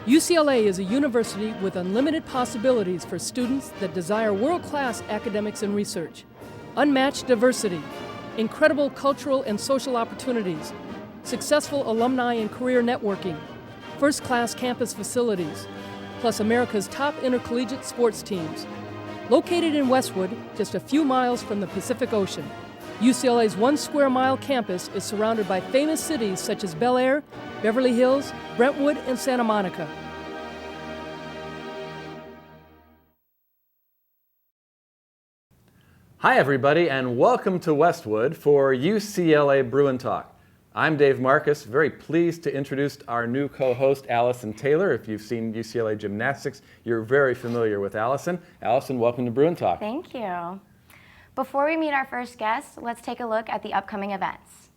UCLA is a university with unlimited possibilities for students that desire world-class academics and research, unmatched diversity, incredible cultural and social opportunities, successful alumni and career networking, first-class campus facilities, plus America's top intercollegiate sports teams. Located in Westwood, just a few miles from the Pacific Ocean, UCLA's 1 square mile campus is surrounded by famous cities such as Bel Air, Beverly Hills, Brentwood, and Santa Monica. Hi everybody, and welcome to Westwood for UCLA Bruin Talk. I'm Dave Marcus, very pleased to introduce our new co-host, Allison Taylor. If you've seen UCLA Gymnastics, you're very familiar with Allison. Allison, welcome to Bruin Talk. Thank you. Before we meet our first guest, let's take a look at the upcoming events.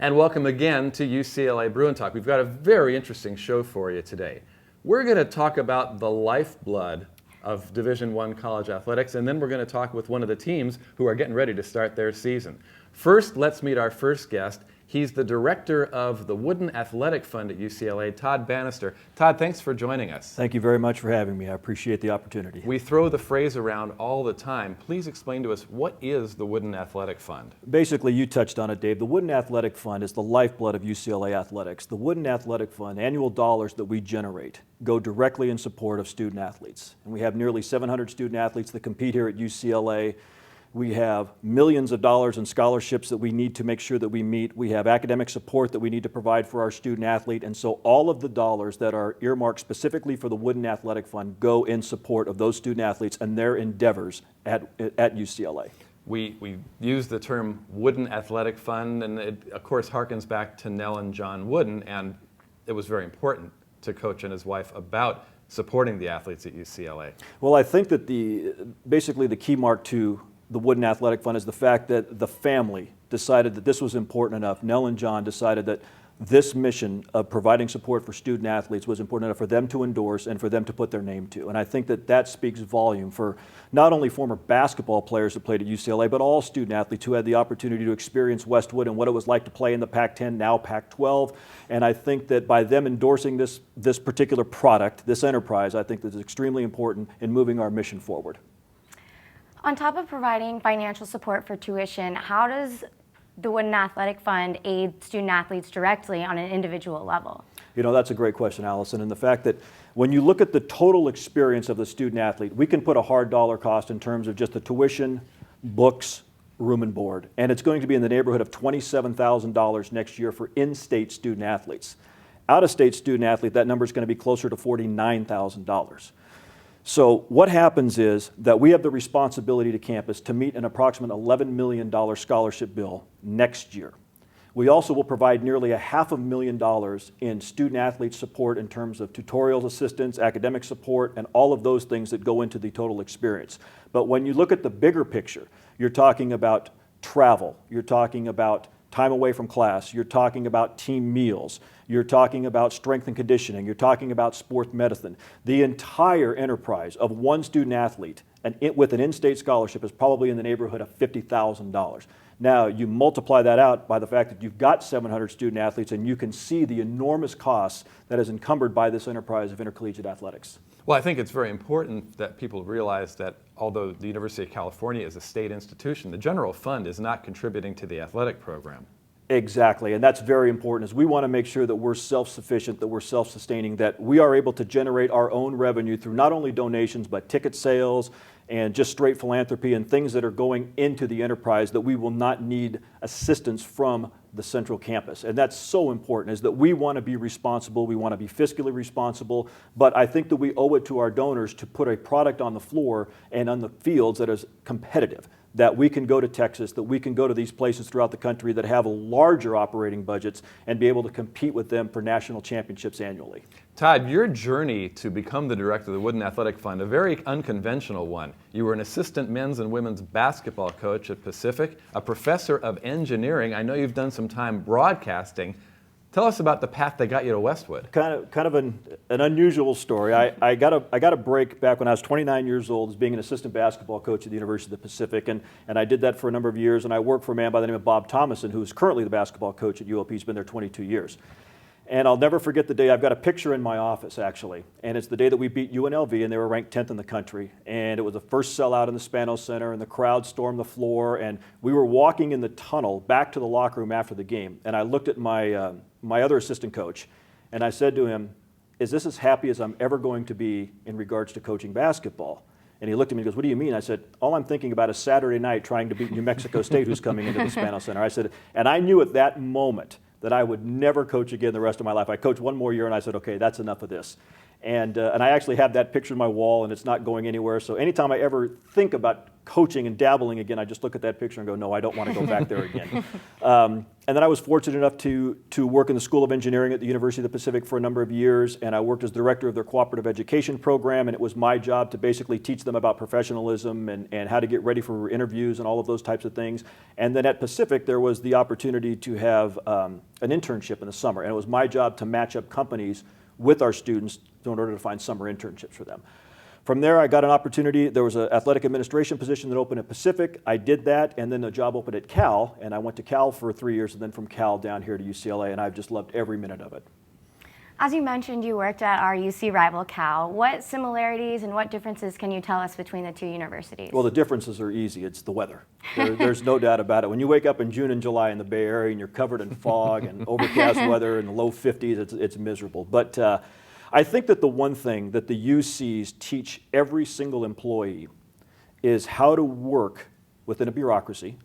And welcome again to UCLA Bruin Talk. We've got a very interesting show for you today. We're going to talk about the lifeblood of Division I college athletics, and then we're going to talk with one of the teams who are getting ready to start their season. First, let's meet our first guest. He's the director of the Wooden Athletic Fund at UCLA, Tod Bannister. Tod, thanks for joining us. Thank you very much for having me. I appreciate the opportunity. We throw the phrase around all the time. Please explain to us, what is the Wooden Athletic Fund? Basically, you touched on it, Dave. The Wooden Athletic Fund is the lifeblood of UCLA athletics. The Wooden Athletic Fund, annual dollars that we generate, go directly in support of student athletes. And we have nearly 700 student athletes that compete here at UCLA. We have millions of dollars in scholarships that we need to make sure that we meet. We have academic support that we need to provide for our student athlete. And so all of the dollars that are earmarked specifically for the Wooden Athletic Fund go in support of those student athletes and their endeavors at UCLA. We use the term Wooden Athletic Fund, and it, of course, harkens back to Nell and John Wooden, and it was very important to Coach and his wife about supporting the athletes at UCLA. Well, I think that basically the key mark to the Wooden Athletic Fund is the fact that the family decided that this was important enough. Nell and John decided that this mission of providing support for student athletes was important enough for them to endorse and for them to put their name to. And I think that that speaks volume for not only former basketball players that played at UCLA, but all student athletes who had the opportunity to experience Westwood and what it was like to play in the Pac-10, now Pac-12. And I think that by them endorsing this particular product, this enterprise, I think that is extremely important in moving our mission forward. On top of providing financial support for tuition, how does the Wooden Athletic Fund aid student athletes directly on an individual level? You know, that's a great question, Allison. And the fact that when you look at the total experience of the student athlete, we can put a hard dollar cost in terms of just the tuition, books, room and board. And it's going to be in the neighborhood of $27,000 next year for in-state student athletes. Out-of-state student athlete, that number is going to be closer to $49,000. So what happens is that we have the responsibility to campus to meet an approximate $11 million scholarship bill next year. We also will provide nearly $500,000 in student athlete support in terms of tutorial assistance, academic support, and all of those things that go into the total experience. But when you look at the bigger picture, you're talking about travel, you're talking about time away from class, you're talking about team meals, you're talking about strength and conditioning, you're talking about sports medicine. The entire enterprise of one student athlete and with an in-state scholarship is probably in the neighborhood of $50,000. Now, you multiply that out by the fact that you've got 700 student athletes, and you can see the enormous costs that is encumbered by this enterprise of intercollegiate athletics. Well, I think it's very important that people realize that although the University of California is a state institution, the general fund is not contributing to the athletic program. Exactly, and that's very important, is we want to make sure that we're self-sufficient, that we're self-sustaining, that we are able to generate our own revenue through not only donations, but ticket sales and just straight philanthropy and things that are going into the enterprise, that we will not need assistance from the central campus. And that's so important, is that we want to be responsible, we want to be fiscally responsible, but I think that we owe it to our donors to put a product on the floor and on the fields that is competitive, that we can go to Texas, that we can go to these places throughout the country that have larger operating budgets and be able to compete with them for national championships annually. Tod, your journey to become the director of the Wooden Athletic Fund, a very unconventional one. You were an assistant men's and women's basketball coach at Pacific, a professor of engineering. I know you've done some time broadcasting. Tell us about the path that got you to Westwood. Kind of an unusual story. I got a break back when I was 29 years old as being an assistant basketball coach at the University of the Pacific, and I did that for a number of years, and I worked for a man by the name of Bob Thomason, who's currently the basketball coach at UOP. He's been there 22 years. And I'll never forget the day. I've got a picture in my office, actually, and it's the day that we beat UNLV, and they were ranked 10th in the country. And it was the first sellout in the Spanos Center, and the crowd stormed the floor, and we were walking in the tunnel back to the locker room after the game. And I looked at my other assistant coach, and I said to him, "Is this as happy as I'm ever going to be in regards to coaching basketball?" And he looked at me and goes, "What do you mean?" I said, "All I'm thinking about is Saturday night trying to beat New Mexico State, who's coming into the Spanos Center." I said, and I knew at that moment that I would never coach again the rest of my life. I coached one more year, and I said, okay, that's enough of this. And I actually have that picture on my wall, and it's not going anywhere. So anytime I ever think about coaching and dabbling again, I just look at that picture and go, no, I don't want to go back there again. And then I was fortunate enough to work in the School of Engineering at the University of the Pacific for a number of years, and I worked as director of their cooperative education program, and it was my job to basically teach them about professionalism and how to get ready for interviews and all of those types of things. And then at Pacific, there was the opportunity to have an internship in the summer, and it was my job to match up companies with our students in order to find summer internships for them. From there, I got an opportunity. There was an athletic administration position that opened at Pacific. I did that, and then the job opened at Cal, and I went to Cal for 3 years, and then from Cal down here to UCLA, and I've just loved every minute of it. As you mentioned, you worked at our UC rival Cal. What similarities and what differences can you tell us between the two universities? Well, the differences are easy. It's the weather. There's no doubt about it. When you wake up in June and July in the Bay Area and you're covered in fog and overcast weather and the low 50s, it's miserable. But I think that the one thing that the UCs teach every single employee is how to work within a bureaucracy,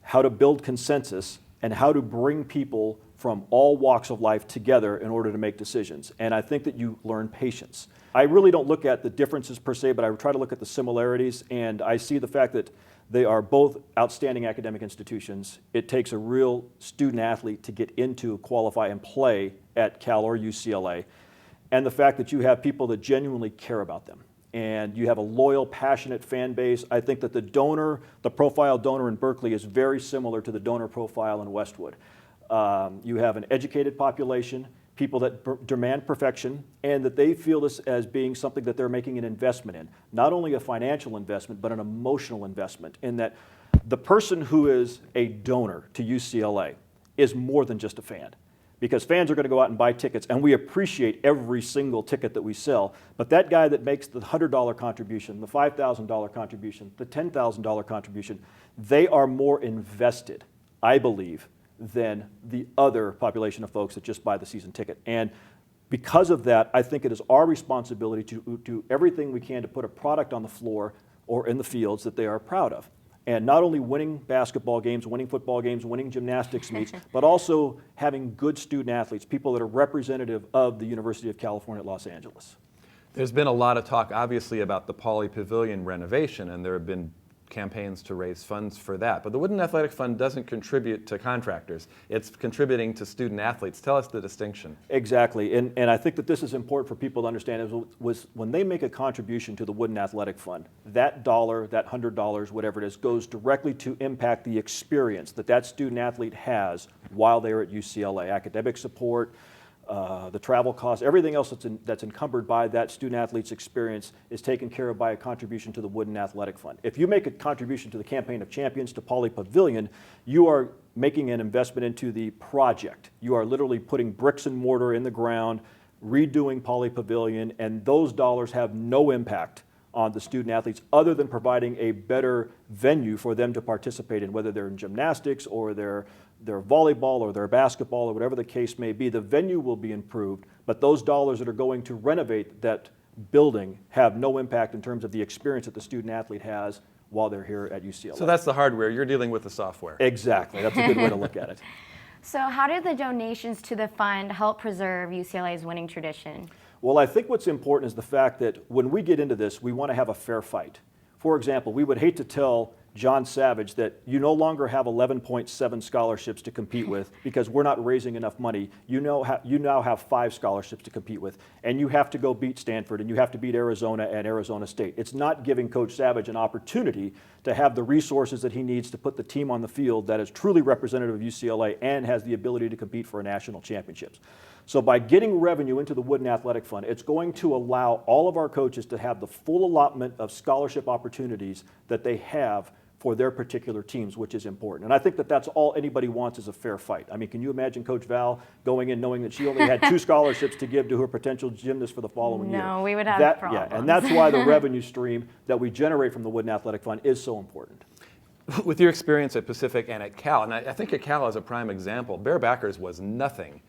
how to build consensus, and how to bring people from all walks of life together in order to make decisions. And I think that you learn patience. I really don't look at the differences per se, but I try to look at the similarities, and I see the fact that they are both outstanding academic institutions. It takes a real student athlete to get into, qualify, and play at Cal or UCLA. And the fact that you have people that genuinely care about them. And you have a loyal, passionate fan base. I think that the profile donor in Berkeley is very similar to the donor profile in Westwood. You have an educated population, people that demand perfection, and that they feel this as being something that they're making an investment in. Not only a financial investment, but an emotional investment, in that the person who is a donor to UCLA is more than just a fan. Because fans are going to go out and buy tickets, and we appreciate every single ticket that we sell. But that guy that makes the $100 contribution, the $5,000 contribution, the $10,000 contribution, they are more invested, I believe, than the other population of folks that just buy the season ticket. And because of that, I think it is our responsibility to do everything we can to put a product on the floor or in the fields that they are proud of. And not only winning basketball games, winning football games, winning gymnastics meets, but also having good student athletes, people that are representative of the University of California at Los Angeles. There's been a lot of talk, obviously, about the Pauley Pavilion renovation, and there have been campaigns to raise funds for that. But the Wooden Athletic Fund doesn't contribute to contractors. It's contributing to student athletes. Tell us the distinction. Exactly. And I think that this is important for people to understand, was when they make a contribution to the Wooden Athletic Fund, that dollar, that $100, whatever it is, goes directly to impact the experience that student athlete has while they're at UCLA. Academic support, the travel costs, everything else that's encumbered by that student-athlete's experience is taken care of by a contribution to the Wooden Athletic Fund. If you make a contribution to the Campaign of Champions, to Poly Pavilion, you are making an investment into the project. You are literally putting bricks and mortar in the ground, redoing Poly Pavilion, and those dollars have no impact on the student athletes other than providing a better venue for them to participate in, whether they're in gymnastics or their volleyball or their basketball or whatever the case may be. The venue will be improved, but those dollars that are going to renovate that building have no impact in terms of the experience that the student athlete has while they're here at UCLA. So that's the hardware. You're dealing with the software. Exactly. That's a good way to look at it. So how do the donations to the fund help preserve UCLA's winning tradition? Well, I think what's important is the fact that when we get into this, we want to have a fair fight. For example, we would hate to tell John Savage that you no longer have 11.7 scholarships to compete with because we're not raising enough money. You now have 5 scholarships to compete with, and you have to go beat Stanford, and you have to beat Arizona and Arizona State. It's not giving Coach Savage an opportunity to have the resources that he needs to put the team on the field that is truly representative of UCLA and has the ability to compete for national championships. So by getting revenue into the Wooden Athletic Fund, it's going to allow all of our coaches to have the full allotment of scholarship opportunities that they have for their particular teams, which is important. And I think that that's all anybody wants is a fair fight. I mean, can you imagine Coach Val going in knowing that she only had 2 scholarships to give to her potential gymnast for the following year? No, we would have problems. Yeah, and that's why the revenue stream that we generate from the Wooden Athletic Fund is so important. With your experience at Pacific and at Cal, and I think at Cal is a prime example, Barebackers was nothing.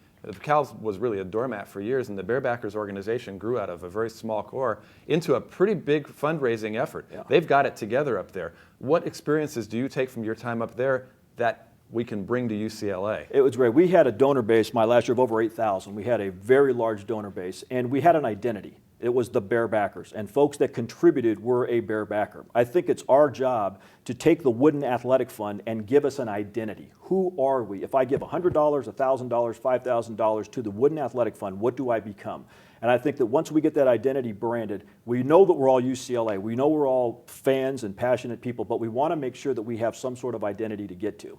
Cal was really a doormat for years, and the Barebackers organization grew out of a very small core into a pretty big fundraising effort. Yeah. They've got it together up there. What experiences do you take from your time up there that we can bring to UCLA? It was great. We had a donor base my last year of over 8,000. We had a very large donor base, and we had an identity. It was the Barebackers, and folks that contributed were a Barebacker. I think it's our job to take the Wooden Athletic Fund and give us an identity. Who are we? If I give $100, $1,000, $5,000 to the Wooden Athletic Fund, what do I become? And I think that once we get that identity branded, we know that we're all UCLA. We know we're all fans and passionate people, but we want to make sure that we have some sort of identity to get to.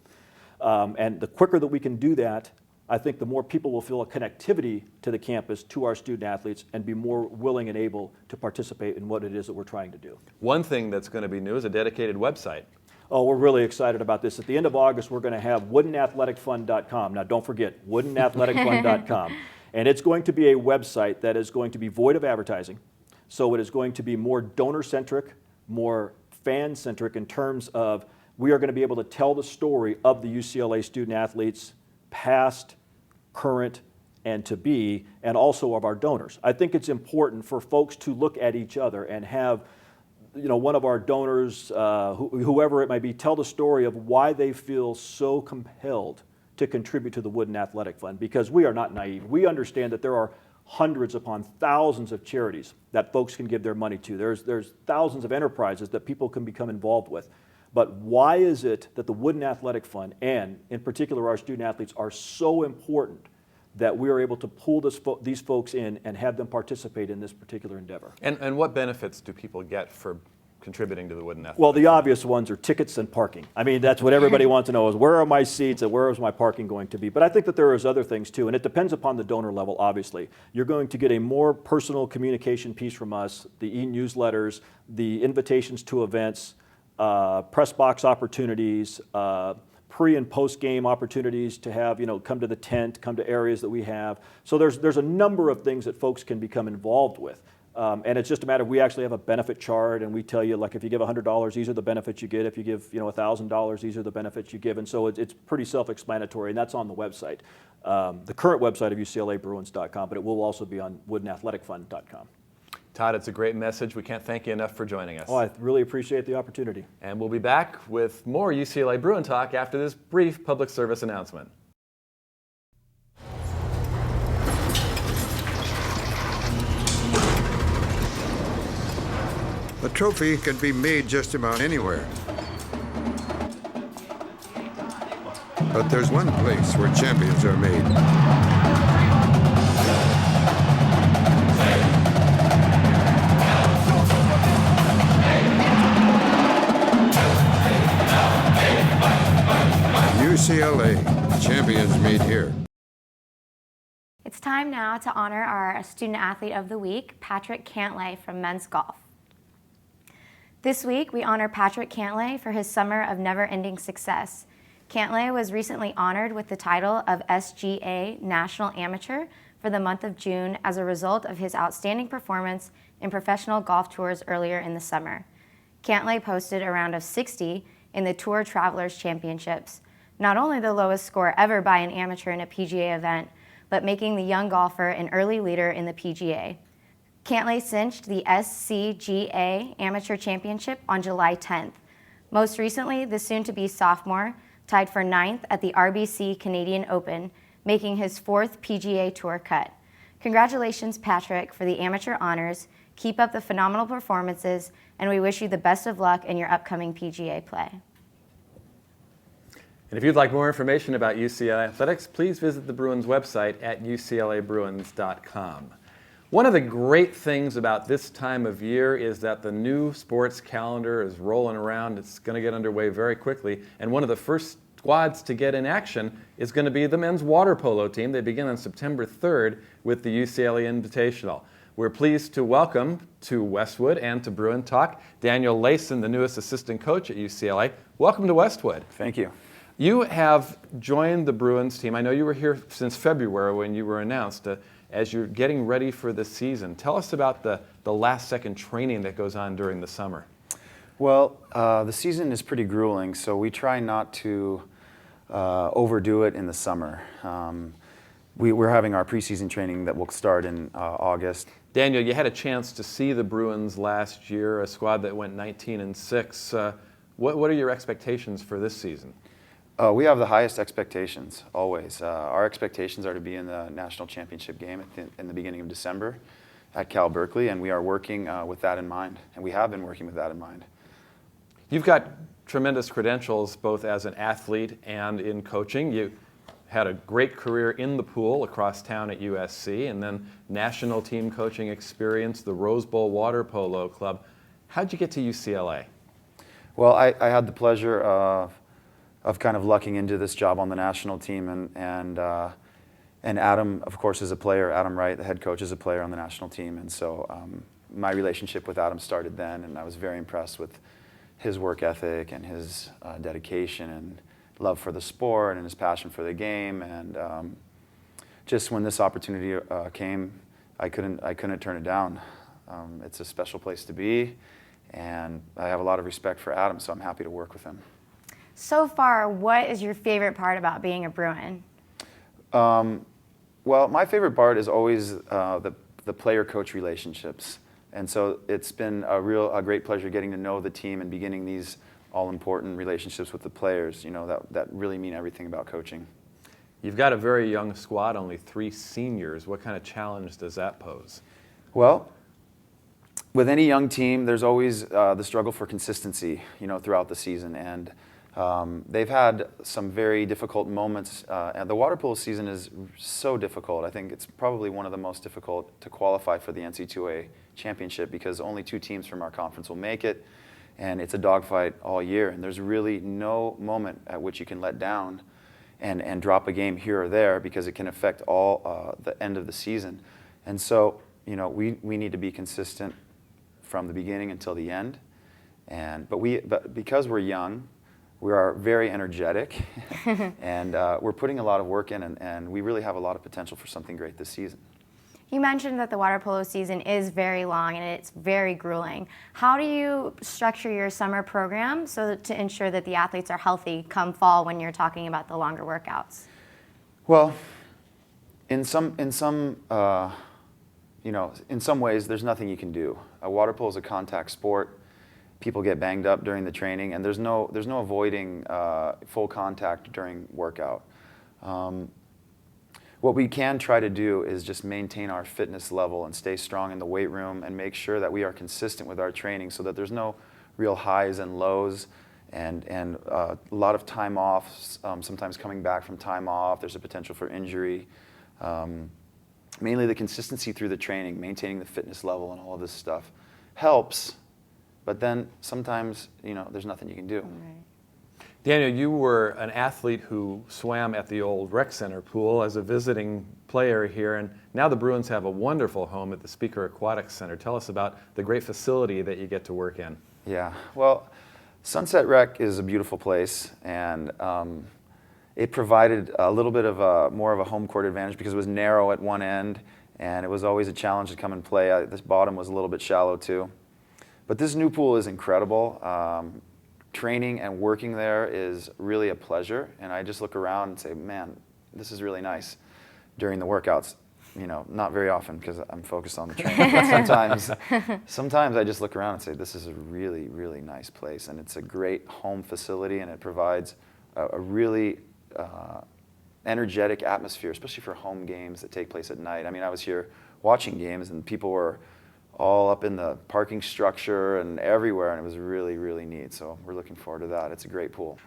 And the quicker that we can do that, I think the more people will feel a connectivity to the campus, to our student athletes, and be more willing and able to participate in what it is that we're trying to do. One thing that's going to be new is a dedicated website. Oh, we're really excited about this. At the end of August, we're going to have woodenathleticfund.com. Now, don't forget, woodenathleticfund.com. And it's going to be a website that is going to be void of advertising. So it is going to be more donor-centric, more fan-centric in terms of we are going to be able to tell the story of the UCLA student athletes, past, current, and to be, and also of our donors. I think it's important for folks to look at each other and have, one of our donors, whoever it might be, tell the story of why they feel so compelled to contribute to the Wooden Athletic Fund, because we are not naive. We understand that there are hundreds upon thousands of charities that folks can give their money to. There's thousands of enterprises that people can become involved with. But why is it that the Wooden Athletic Fund, and in particular our student athletes, are so important that we are able to pull these folks in and have them participate in this particular endeavor? And what benefits do people get for contributing to the Wooden Athletic Fund? Well, the obvious ones are tickets and parking. I mean, that's what everybody wants to know is where are my seats and where is my parking going to be? But I think that there is other things too, and it depends upon the donor level, obviously. You're going to get a more personal communication piece from us, the e-newsletters, the invitations to events, press box opportunities, pre and post game opportunities to have, come to the tent, come to areas that we have. So there's a number of things that folks can become involved with. And it's just a matter of, we actually have a benefit chart, and we tell you, like, if you give $100, these are the benefits you get. If you give, $1,000, these are the benefits you give. And so it's pretty self-explanatory, and that's on the website. The current website of UCLABruins.com, but it will also be on woodenathleticfund.com. Todd, it's a great message. We can't thank you enough for joining us. Oh, I really appreciate the opportunity. And we'll be back with more UCLA Bruin Talk after this brief public service announcement. A trophy can be made just about anywhere. But there's one place where champions are made. UCLA, champions meet here. It's time now to honor our Student Athlete of the Week, Patrick Cantlay from men's golf. This week, we honor Patrick Cantlay for his summer of never-ending success. Cantlay was recently honored with the title of SGA National Amateur for the month of June as a result of his outstanding performance in professional golf tours earlier in the summer. Cantlay posted a round of 60 in the Tour Travelers Championships, not only the lowest score ever by an amateur in a PGA event, but making the young golfer an early leader in the PGA. Cantlay cinched the SCGA Amateur Championship on July 10th. Most recently, the soon-to-be sophomore tied for 9th at the RBC Canadian Open, making his 4th PGA Tour cut. Congratulations, Patrick, for the amateur honors. Keep up the phenomenal performances, and we wish you the best of luck in your upcoming PGA play. And if you'd like more information about UCLA athletics, please visit the Bruins website at uclabruins.com. One of the great things about this time of year is that the new sports calendar is rolling around. It's going to get underway very quickly. And one of the first squads to get in action is going to be the men's water polo team. They begin on September 3rd with the UCLA Invitational. We're pleased to welcome to Westwood and to Bruin Talk Daniel Leyson, the newest assistant coach at UCLA. Welcome to Westwood. Thank you. You have joined the Bruins team. I know you were here since February when you were announced. As you're getting ready for the season, tell us about the last-second training that goes on during the summer. Well, the season is pretty grueling, so we try not to overdo it in the summer. We're having our preseason training that will start in August. Daniel, you had a chance to see the Bruins last year, a squad that went 19-6. What are your expectations for this season? We have the highest expectations, always. Our expectations are to be in the national championship game in the beginning of December at Cal Berkeley, and we are working with that in mind, and we have been working with that in mind. You've got tremendous credentials both as an athlete and in coaching. You had a great career in the pool across town at USC, and then national team coaching experience, the Rose Bowl Water Polo Club. How'd you get to UCLA? Well, I had the pleasure of kind of lucking into this job on the national team, and Adam, of course, is a player. Adam Wright, the head coach, is a player on the national team, and so my relationship with Adam started then, and I was very impressed with his work ethic and his dedication and love for the sport and his passion for the game, and just when this opportunity came, I couldn't turn it down. It's a special place to be, and I have a lot of respect for Adam, so I'm happy to work with him. So far, what is your favorite part about being a Bruin? Well, my favorite part is always the player-coach relationships. And so it's been a great pleasure getting to know the team and beginning these all-important relationships with the players, you know, that really mean everything about coaching. You've got a very young squad, only 3 seniors. What kind of challenge does that pose? Well, with any young team, there's always the struggle for consistency, you know, throughout the season. And they've had some very difficult moments. And the water polo season is so difficult. I think it's probably one of the most difficult to qualify for the NC2A championship because only 2 teams from our conference will make it. And it's a dogfight all year. And there's really no moment at which you can let down and drop a game here or there because it can affect all the end of the season. And so, you know, we need to be consistent from the beginning until the end. But because we're young, we are very energetic, and we're putting a lot of work in, and we really have a lot of potential for something great this season. You mentioned that the water polo season is very long and it's very grueling. How do you structure your summer program to ensure that the athletes are healthy come fall when you're talking about the longer workouts? Well, in some ways, there's nothing you can do. Water polo is a contact sport. People get banged up during the training, and there's no avoiding full contact during workout. What we can try to do is just maintain our fitness level and stay strong in the weight room and make sure that we are consistent with our training so that there's no real highs and lows and a lot of time off, sometimes coming back from time off. There's a potential for injury. Mainly the consistency through the training, maintaining the fitness level and all of this stuff helps, but then sometimes, you know, there's nothing you can do. Right. Daniel, you were an athlete who swam at the old rec center pool as a visiting player here, and now the Bruins have a wonderful home at the Speaker Aquatic Center. Tell us about the great facility that you get to work in. Yeah, well, Sunset Rec is a beautiful place, and it provided a little bit of more of a home court advantage because it was narrow at one end, and it was always a challenge to come and play. This bottom was a little bit shallow too. But this new pool is incredible. Training and working there is really a pleasure, and I just look around and say, man, this is really nice during the workouts. You know, not very often because I'm focused on the training, but sometimes I just look around and say, this is a really, really nice place, and it's a great home facility, and it provides a really energetic atmosphere, especially for home games that take place at night. I mean, I was here watching games, and people were all up in the parking structure and everywhere, and it was really, really neat. So we're looking forward to that. It's a great pool.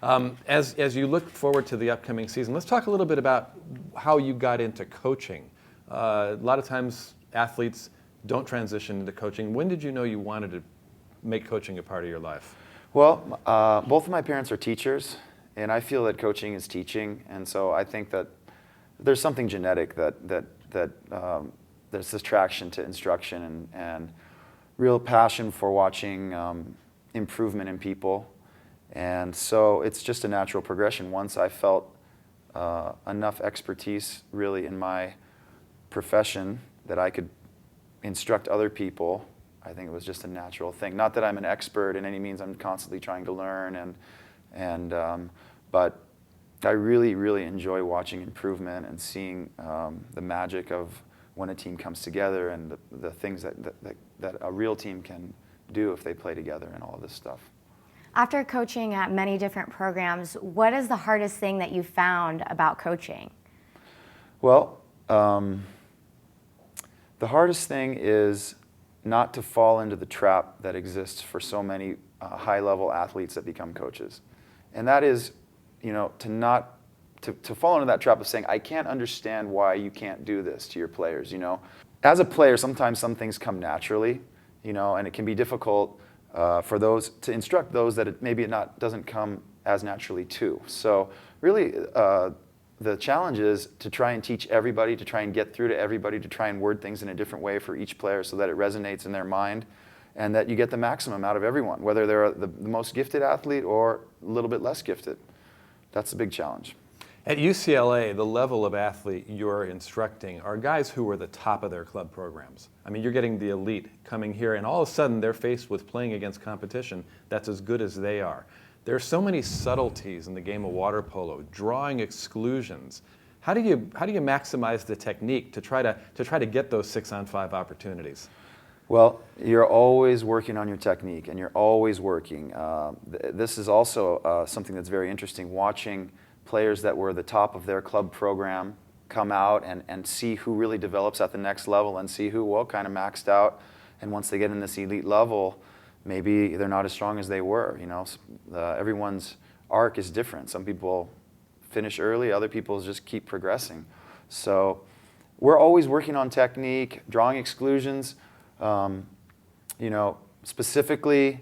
As you look forward to the upcoming season, let's talk a little bit about how you got into coaching. A lot of times athletes don't transition into coaching. When did you know you wanted to make coaching a part of your life? Well, both of my parents are teachers, and I feel that coaching is teaching, and so I think that there's something genetic that there's this attraction to instruction and real passion for watching improvement in people. And so it's just a natural progression. Once I felt enough expertise really in my profession that I could instruct other people, I think it was just a natural thing. Not that I'm an expert in any means. I'm constantly trying to learn, but I really, really enjoy watching improvement and seeing the magic of when a team comes together and the things that a real team can do if they play together and all of this stuff. After coaching at many different programs, what is the hardest thing that you found about coaching? Well, the hardest thing is not to fall into the trap that exists for so many high-level athletes that become coaches. And that is, you know, to fall into that trap of saying, I can't understand why you can't do this to your players, you know. As a player, sometimes some things come naturally, you know, and it can be difficult for those to instruct those that maybe it doesn't come as naturally to. So really, the challenge is to try and teach everybody, to try and get through to everybody, to try and word things in a different way for each player so that it resonates in their mind and that you get the maximum out of everyone, whether they're the most gifted athlete or a little bit less gifted. That's a big challenge. At UCLA, the level of athlete you're instructing are guys who are the top of their club programs. I mean, you're getting the elite coming here, and all of a sudden they're faced with playing against competition that's as good as they are. There are so many subtleties in the game of water polo, drawing exclusions. How do you maximize the technique to try to get those 6-on-5 opportunities? Well, you're always working on your technique, and you're always working. This is also something that's very interesting, watching players that were the top of their club program come out and see who really develops at the next level and see who, well, kind of maxed out. And once they get in this elite level, maybe they're not as strong as they were. You know, everyone's arc is different. Some people finish early, other people just keep progressing. So we're always working on technique, drawing exclusions. You know, specifically,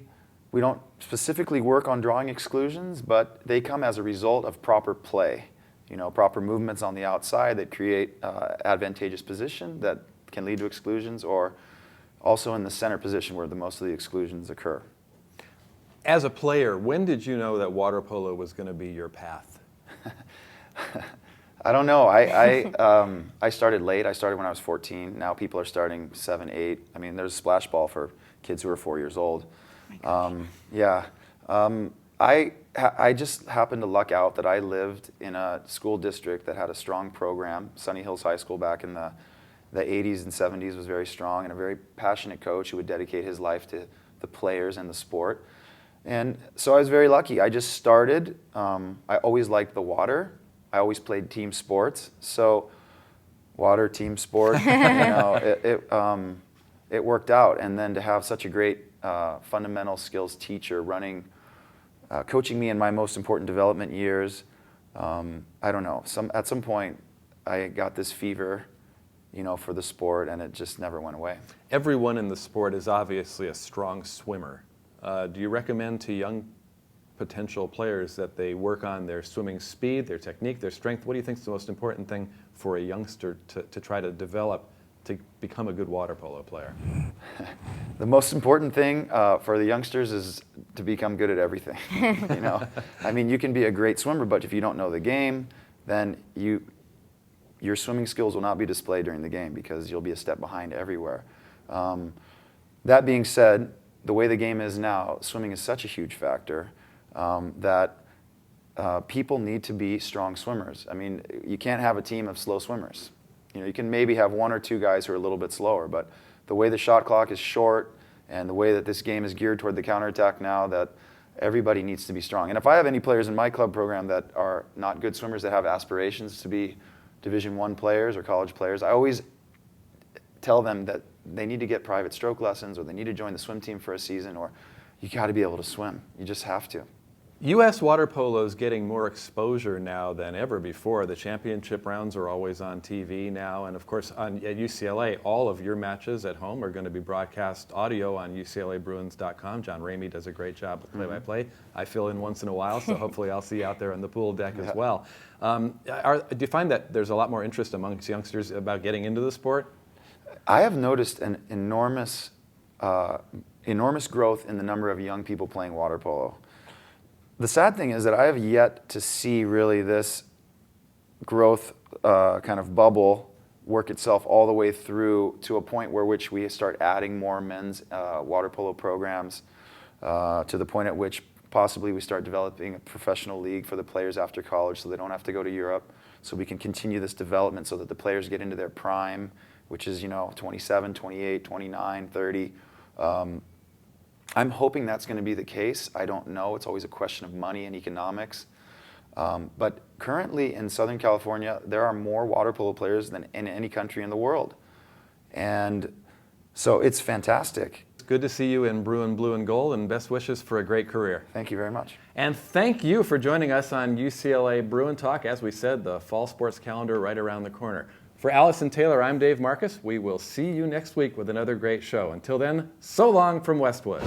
we don't specifically work on drawing exclusions, but they come as a result of proper play. You know, proper movements on the outside that create advantageous position that can lead to exclusions, or also in the center position where most of the exclusions occur. As a player, when did you know that water polo was going to be your path? I don't know. I started late. I started when I was 14. Now people are starting 7, 8. I mean, there's a splash ball for kids who are 4 years old. Yeah. I just happened to luck out that I lived in a school district that had a strong program. Sunny Hills High School back in the 80s and 70s was very strong, and a very passionate coach who would dedicate his life to the players and the sport. And so I was very lucky. I just started. I always liked the water. I always played team sports. So water, team sport, you know, it worked out. And then to have such a great fundamental skills teacher coaching me in my most important development years, I don't know. At some point, I got this fever, you know, for the sport, and it just never went away. Everyone in the sport is obviously a strong swimmer. Do you recommend to young potential players that they work on their swimming speed, their technique, their strength? What do you think is the most important thing for a youngster to try to develop to become a good water polo player? The most important thing for the youngsters is to become good at everything. You know, I mean, you can be a great swimmer, but if you don't know the game, then your swimming skills will not be displayed during the game because you'll be a step behind everywhere. That being said, the way the game is now, swimming is such a huge factor that people need to be strong swimmers. I mean, you can't have a team of slow swimmers. You know, you can maybe have one or two guys who are a little bit slower, but the way the shot clock is short and the way that this game is geared toward the counterattack now, that everybody needs to be strong. And if I have any players in my club program that are not good swimmers that have aspirations to be Division I players or college players, I always tell them that they need to get private stroke lessons, or they need to join the swim team for a season, or you got to be able to swim. You just have to. U.S. water polo is getting more exposure now than ever before. The championship rounds are always on TV now, and of course at UCLA, all of your matches at home are going to be broadcast audio on UCLABruins.com. John Ramey does a great job with play-by-play. I fill in once in a while, so hopefully I'll see you out there on the pool deck as well. Do you find that there's a lot more interest amongst youngsters about getting into the sport? I have noticed an enormous growth in the number of young people playing water polo. The sad thing is that I have yet to see really this growth kind of bubble work itself all the way through to a point where which we start adding more men's water polo programs to the point at which possibly we start developing a professional league for the players after college so they don't have to go to Europe, so we can continue this development so that the players get into their prime, which is, 27, 28, 29, 30. I'm hoping that's going to be the case. I don't know. It's always a question of money and economics. But currently in Southern California, there are more water polo players than in any country in the world. And so it's fantastic. It's good to see you in Bruin Blue and Gold, and best wishes for a great career. Thank you very much. And thank you for joining us on UCLA Bruin Talk. As we said, the fall sports calendar right around the corner. For Allison Taylor, I'm Dave Marcus. We will see you next week with another great show. Until then, so long from Westwood.